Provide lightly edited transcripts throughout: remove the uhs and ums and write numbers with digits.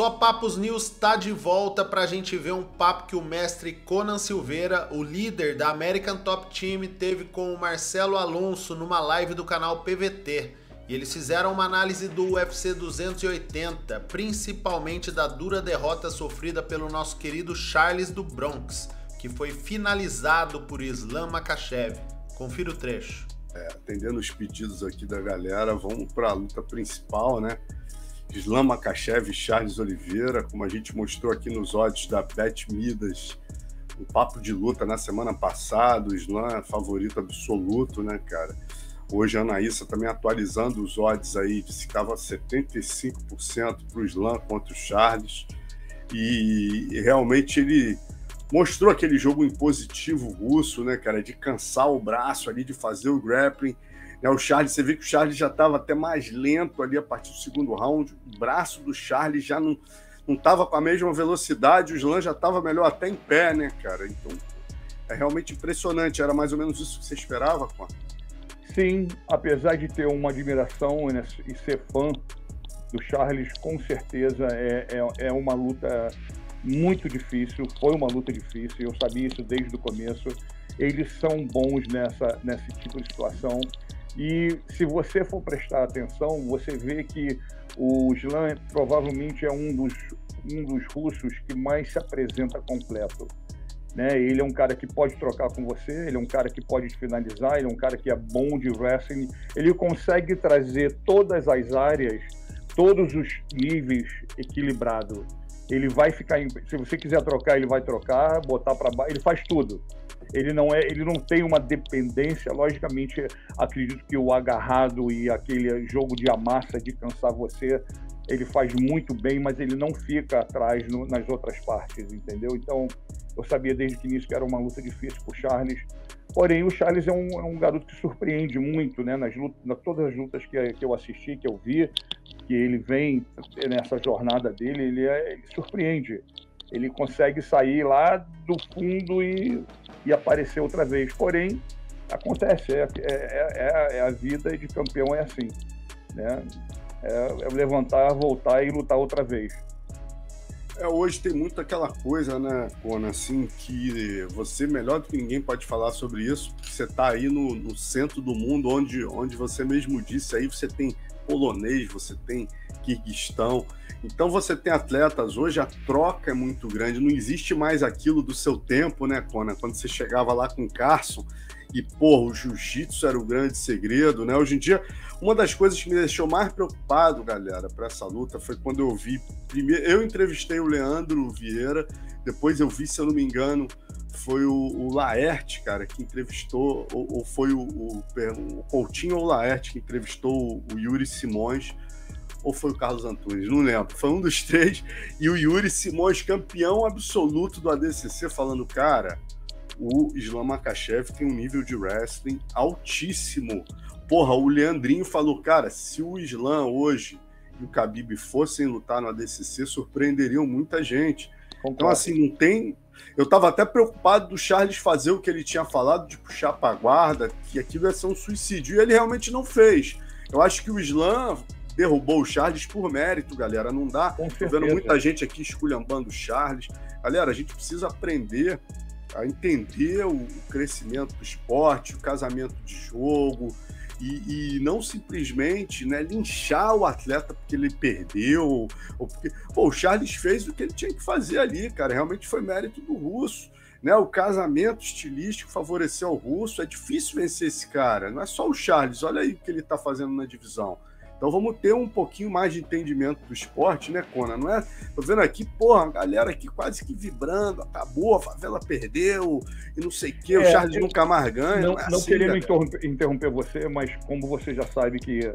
Só Papos News tá de volta pra gente ver um papo que o mestre Conan Silveira, o líder da American Top Team, teve com o Marcelo Alonso numa live do canal PVT. E eles fizeram uma análise do UFC 280, principalmente da dura derrota sofrida pelo nosso querido Charles do Bronx, que foi finalizado por Islam Makhachev. Confira o trecho. Atendendo os pedidos aqui da galera, vamos para a luta principal, né? Islam Makhachev e Charles Oliveira, como a gente mostrou aqui nos odds da Bet Midas, no papo de luta na semana passada, o Islam é favorito absoluto, né, cara? Hoje a Anaísa também atualizando os odds aí, disse que estava 75% para o Islam contra o Charles, e realmente ele mostrou aquele jogo impositivo russo, né, cara, de cansar o braço ali, de fazer o grappling. O Charles, você vê que o Charles já estava até mais lento ali a partir do segundo round, o braço do Charles já não estava com a mesma velocidade, o Islam já estava melhor até em pé, né, cara? Então, é realmente impressionante, era mais ou menos isso que você esperava, Con? Sim, apesar de ter uma admiração, né, e ser fã do Charles, com certeza é uma luta muito difícil, foi uma luta difícil, eu sabia isso desde o começo. Eles são bons nesse tipo de situação. E se você for prestar atenção, você vê que o Islam provavelmente é um dos russos que mais se apresenta completo, né? Ele é um cara que pode trocar com você, ele é um cara que pode finalizar, ele é um cara que é bom de wrestling, ele consegue trazer todas as áreas, todos os níveis equilibrado. Ele vai ficar, se você quiser trocar, ele vai trocar, botar para baixo, ele faz tudo. Ele não tem uma dependência, logicamente, acredito que o agarrado e aquele jogo de amassa, de cansar você, ele faz muito bem, mas ele não fica atrás nas outras partes, entendeu? Então, eu sabia desde o início que era uma luta difícil para o Charles, porém o Charles é um garoto que surpreende muito, né? Todas as lutas que eu assisti, que eu vi, que ele vem nessa jornada dele, ele surpreende. Ele consegue sair lá do fundo e aparecer outra vez. Porém, acontece, a vida de campeão é assim, né? É levantar, voltar e lutar outra vez. Hoje tem muito aquela coisa, né, Conan, assim, que você, melhor do que ninguém, pode falar sobre isso, porque você está aí no centro do mundo, onde você mesmo disse, aí você tem polonês, você tem Quirguistão, então você tem atletas, hoje a troca é muito grande, não existe mais aquilo do seu tempo, né, Conan, quando você chegava lá com o Carson e, pô, o jiu-jitsu era o grande segredo, né, hoje em dia, uma das coisas que me deixou mais preocupado, galera, para essa luta, foi quando eu vi, primeiro, eu entrevistei o Leandro Vieira, depois eu vi, se eu não me engano, foi o Laerte, cara, que entrevistou, ou foi o Coutinho ou o Laerte que entrevistou o Yuri Simões, ou foi o Carlos Antunes, não lembro, foi um dos três, e o Yuri Simões, campeão absoluto do ADCC, falando, cara, o Islam Makhachev tem um nível de wrestling altíssimo. Porra, o Leandrinho falou, cara, se o Islam hoje e o Khabib fossem lutar no ADCC, surpreenderiam muita gente. Concordo. Então, assim, não tem... Eu tava até preocupado do Charles fazer o que ele tinha falado, de puxar pra guarda, que aquilo ia ser um suicídio, e ele realmente não fez. Eu acho que o Islam derrubou o Charles por mérito, galera, não dá. Tô vendo muita gente aqui esculhambando o Charles. Galera, a gente precisa aprender a entender o crescimento do esporte, o casamento de jogo, e não simplesmente, né, linchar o atleta porque ele perdeu, ou porque... Pô, o Charles fez o que ele tinha que fazer ali, cara, realmente foi mérito do russo, né, o casamento estilístico favoreceu o russo, é difícil vencer esse cara, não é só o Charles, olha aí o que ele tá fazendo na divisão. Então vamos ter um pouquinho mais de entendimento do esporte, né, Conan? Não é? Tô vendo aqui, porra, a galera aqui quase que vibrando, acabou, a favela perdeu, e não sei o quê, o Charles nunca mais ganha. Não assim, querendo interromper você, mas como você já sabe que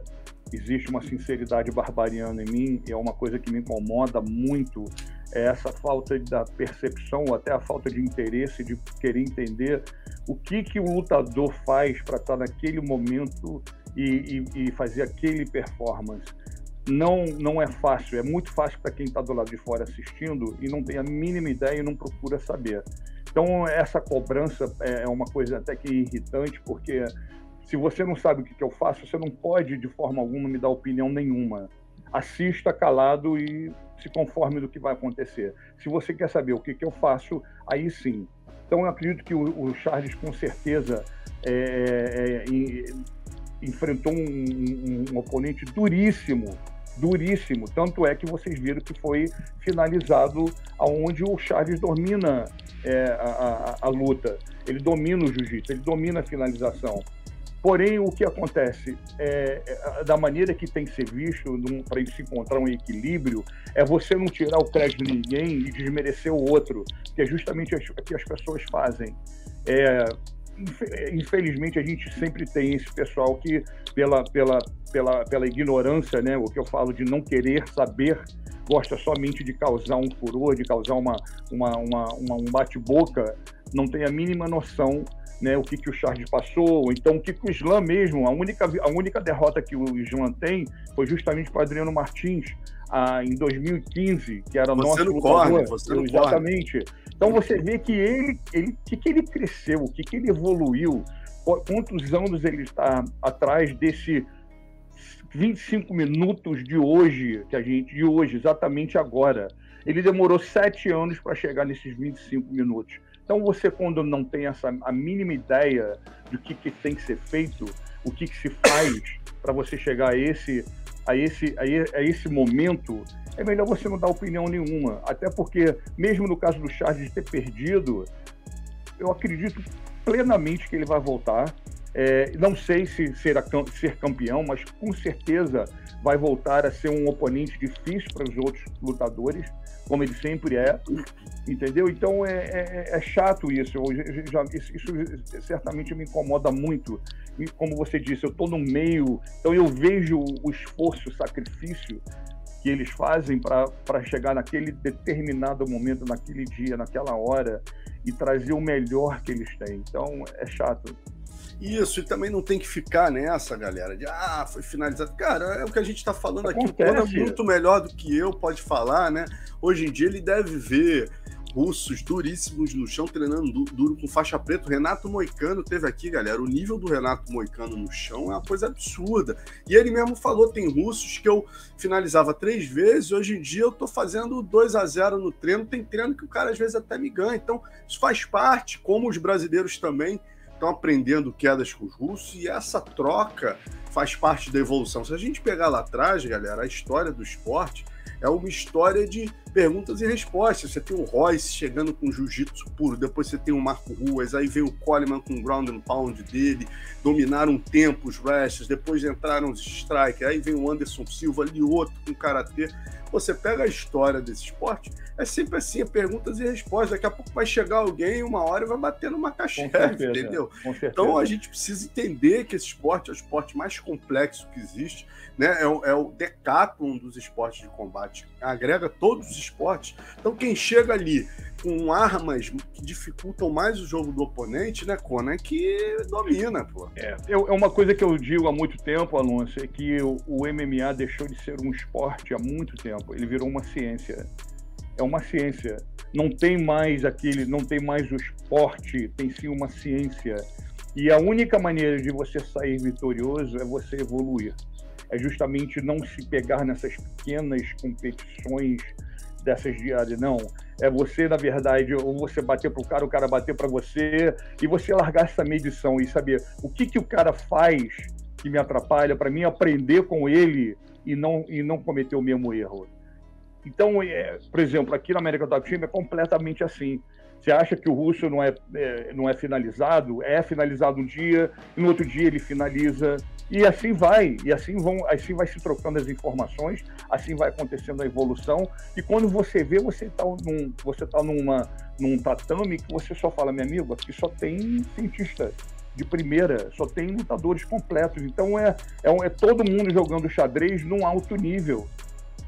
existe uma sinceridade barbariana em mim, é uma coisa que me incomoda muito, é essa falta da percepção, até a falta de interesse, de querer entender o que o lutador faz para estar naquele momento e fazer aquele performance. Não é fácil, é muito fácil para quem está do lado de fora assistindo e não tem a mínima ideia e não procura saber. Então essa cobrança é uma coisa até que irritante, porque se você não sabe o que eu faço, você não pode de forma alguma me dar opinião nenhuma. assista calado e se conforme do que vai acontecer. Se você quer saber o que eu faço, aí sim. Então, eu acredito que o Charles, com certeza, enfrentou um oponente duríssimo, tanto é que vocês viram que foi finalizado aonde o Charles domina a luta, ele domina o jiu-jitsu, ele domina a finalização. Porém, o que acontece da maneira que tem que ser visto, para se encontrar um equilíbrio, é você não tirar o crédito de ninguém e desmerecer o outro, que é justamente o que as pessoas fazem. Infelizmente, a gente sempre tem esse pessoal que, pela ignorância, né, o que eu falo de não querer saber, gosta somente de causar um furor, de causar um bate-boca, não tem a mínima noção, né, o que o Charles passou, então o que o Islam mesmo, a única derrota que o Islam tem foi justamente para o Adriano Martins, em 2015, que era nosso lutador. Exatamente. Então você vê que ele cresceu, o que ele evoluiu, quantos anos ele está atrás desse 25 minutos de hoje, exatamente agora. Ele demorou 7 anos para chegar nesses 25 minutos. Então você, quando não tem a mínima ideia do que tem que ser feito, o que se faz para você chegar a esse momento, é melhor você não dar opinião nenhuma. Até porque, mesmo no caso do Charles de ter perdido, eu acredito plenamente que ele vai voltar. Não sei se ser campeão, mas com certeza vai voltar a ser um oponente difícil para os outros lutadores, como ele sempre é, entendeu? Então é chato isso. Isso certamente me incomoda muito. E, como você disse, eu estou no meio, então eu vejo o esforço, o sacrifício que eles fazem para chegar naquele determinado momento, naquele dia, naquela hora, e trazer o melhor que eles têm. Então é chato. Isso, e também não tem que ficar nessa, galera, de foi finalizado. Cara, é o que a gente está falando aqui. O Conan é muito melhor do que eu, pode falar, né? Hoje em dia ele deve ver russos duríssimos no chão, treinando duro com faixa preta. O Renato Moicano teve aqui, galera. O nível do Renato Moicano no chão é uma coisa absurda. E ele mesmo falou, tem russos que eu finalizava 3 vezes, hoje em dia eu tô fazendo 2-0 no treino. Tem treino que o cara às vezes até me ganha. Então, isso faz parte, como os brasileiros também estão aprendendo quedas com os russos, e essa troca faz parte da evolução. Se a gente pegar lá atrás, galera, a história do esporte é uma história de perguntas e respostas. Você tem o Royce chegando com jiu-jitsu puro, depois você tem o Marco Ruas, aí vem o Coleman com o ground and pound dele, dominaram um tempo os wrestlers, depois entraram os strikers, aí vem o Anderson Silva, ali outro com karatê. Você pega a história desse esporte, é sempre assim, é perguntas e respostas. Daqui a pouco vai chegar alguém, uma hora e vai bater numa cacheta, entendeu? Então a gente precisa entender que esse esporte é o esporte mais complexo que existe, né? É o decathlon dos esportes de combate, agrega todos os esportes. Então quem chega ali com armas que dificultam mais o jogo do oponente, né, Conan, é que domina, pô. É uma coisa que eu digo há muito tempo, Alonso, é que o MMA deixou de ser um esporte há muito tempo. Ele virou uma ciência. É uma ciência. Não tem mais o esporte, tem sim uma ciência. E a única maneira de você sair vitorioso é você evoluir. É justamente não se pegar nessas pequenas competições dessas diárias, não. É você, na verdade, ou você bater para o cara bater para você, e você largar essa medição e saber o que o cara faz que me atrapalha, para mim aprender com ele e não cometer o mesmo erro. Então, por exemplo, aqui na América Top Team é completamente assim. Você acha que o russo não é finalizado? É finalizado um dia, e no outro dia ele finaliza, e assim vai. E assim vai se trocando as informações, assim vai acontecendo a evolução. E quando você vê, você está num tatame que você só fala, meu amigo, aqui só tem cientista de primeira, só tem lutadores completos. Então é todo mundo jogando xadrez num alto nível.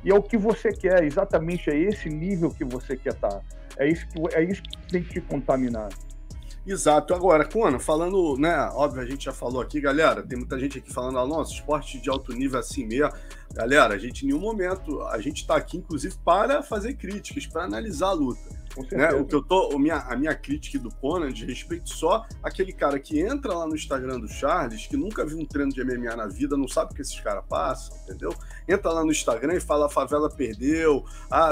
E é o que você quer, exatamente é esse nível que você quer estar. É isso que tem que te contaminar. Exato. Agora, Conan, falando, né, óbvio, a gente já falou aqui, galera, tem muita gente aqui falando, nossa, esporte de alto nível assim mesmo. Galera, a gente em nenhum momento, a gente tá aqui, inclusive, para fazer críticas, para analisar a luta. Né? O que eu tô, a minha crítica do Conan de respeito só aquele cara que entra lá no Instagram do Charles, que nunca viu um treino de MMA na vida, não sabe o que esses caras passam, entendeu? Entra lá no Instagram e fala, a favela perdeu,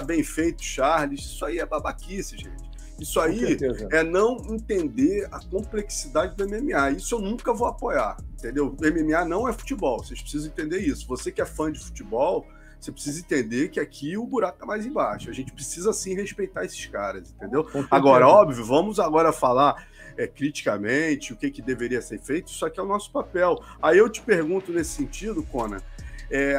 bem feito, Charles. Isso aí é babaquice, gente. Isso aí é não entender a complexidade do MMA. Isso eu nunca vou apoiar, entendeu? O MMA não é futebol, vocês precisam entender isso. Você que é fã de futebol, você precisa entender que aqui o buraco tá mais embaixo. A gente precisa, sim, respeitar esses caras, entendeu? Agora, óbvio, vamos agora falar criticamente o que deveria ser feito. Isso aqui é o nosso papel. Aí eu te pergunto nesse sentido, Conan,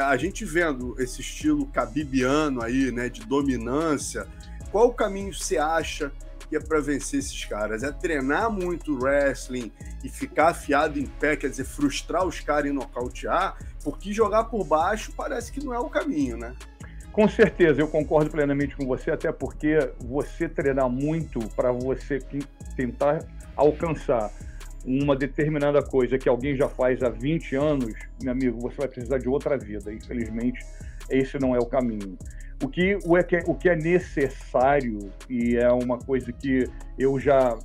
a gente vendo esse estilo khabibiano aí, né, de dominância, qual o caminho você acha que é para vencer esses caras? É treinar muito wrestling e ficar afiado em pé, quer dizer, frustrar os caras e nocautear? Porque jogar por baixo parece que não é o caminho, né? Com certeza, eu concordo plenamente com você, até porque você treinar muito para você tentar alcançar uma determinada coisa que alguém já faz há 20 anos, meu amigo, você vai precisar de outra vida. Infelizmente, esse não é o caminho. O que é necessário, e é uma coisa que eu já,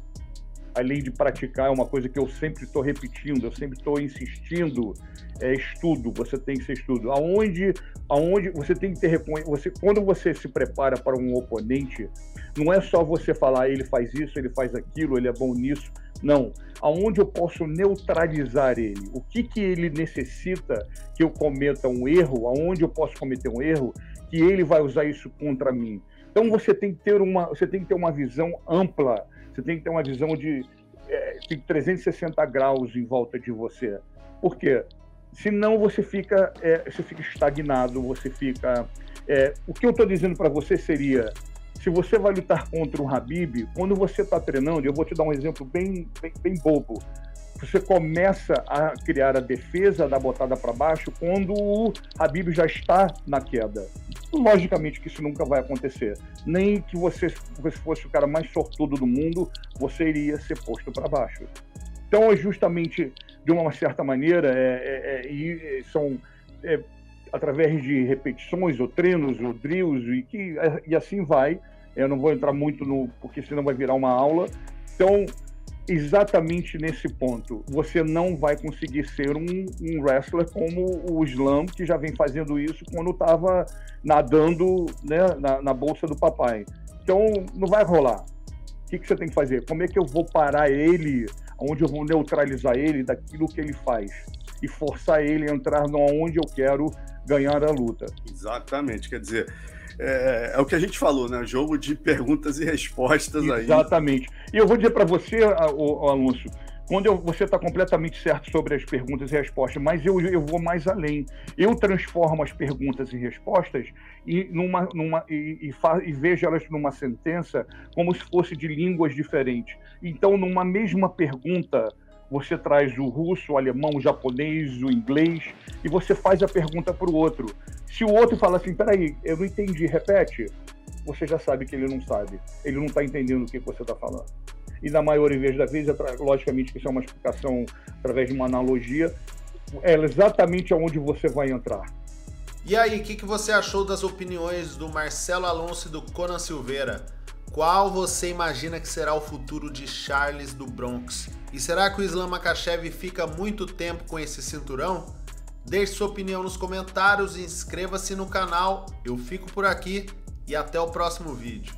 além de praticar, é uma coisa que eu sempre estou repetindo, eu sempre estou insistindo, é estudo. Você tem que ser estudo. Aonde você tem que ter quando você se prepara para um oponente, não é só você falar, ele faz isso, ele faz aquilo, ele é bom nisso. Não. Aonde eu posso neutralizar ele? O que ele necessita que eu cometa um erro? Aonde eu posso cometer um erro que ele vai usar isso contra mim? Então você tem que ter uma visão ampla, você tem que ter uma visão de 360 graus em volta de você. Por quê? Senão você fica estagnado, você fica... o que eu estou dizendo para você seria, se você vai lutar contra o Khabib, quando você está treinando, eu vou te dar um exemplo bem bobo, você começa a criar a defesa da botada para baixo quando o Khabib já está na queda. Logicamente que isso nunca vai acontecer. Nem que você fosse o cara mais sortudo do mundo, você iria ser posto para baixo. Então, é justamente, de uma certa maneira, são através de repetições, ou treinos, ou drills, e assim vai. Eu não vou entrar muito porque senão vai virar uma aula. Então, exatamente nesse ponto, você não vai conseguir ser um wrestler como o Islam, que já vem fazendo isso quando estava nadando, né, na bolsa do papai. Então, não vai rolar. O que você tem que fazer? Como é que eu vou parar ele, onde eu vou neutralizar ele daquilo que ele faz e forçar ele a entrar onde eu quero ganhar a luta? Exatamente, quer dizer... É o que a gente falou, né? Jogo de perguntas e respostas aí. Exatamente. E eu vou dizer para você, Alonso, quando você está completamente certo sobre as perguntas e respostas, mas eu vou mais além. Eu transformo as perguntas e respostas e vejo elas numa sentença como se fosse de línguas diferentes. Então, numa mesma pergunta, você traz o russo, o alemão, o japonês, o inglês, e você faz a pergunta para o outro. Se o outro fala assim, peraí, eu não entendi, repete, você já sabe que ele não sabe. Ele não está entendendo o que você está falando. E na maioria das vezes, logicamente que isso é uma explicação através de uma analogia, é exatamente aonde você vai entrar. E aí, o que você achou das opiniões do Marcelo Alonso e do Conan Silveira? Qual você imagina que será o futuro de Charles do Bronx? E será que o Islam Makhachev fica muito tempo com esse cinturão? Deixe sua opinião nos comentários e inscreva-se no canal. Eu fico por aqui e até o próximo vídeo.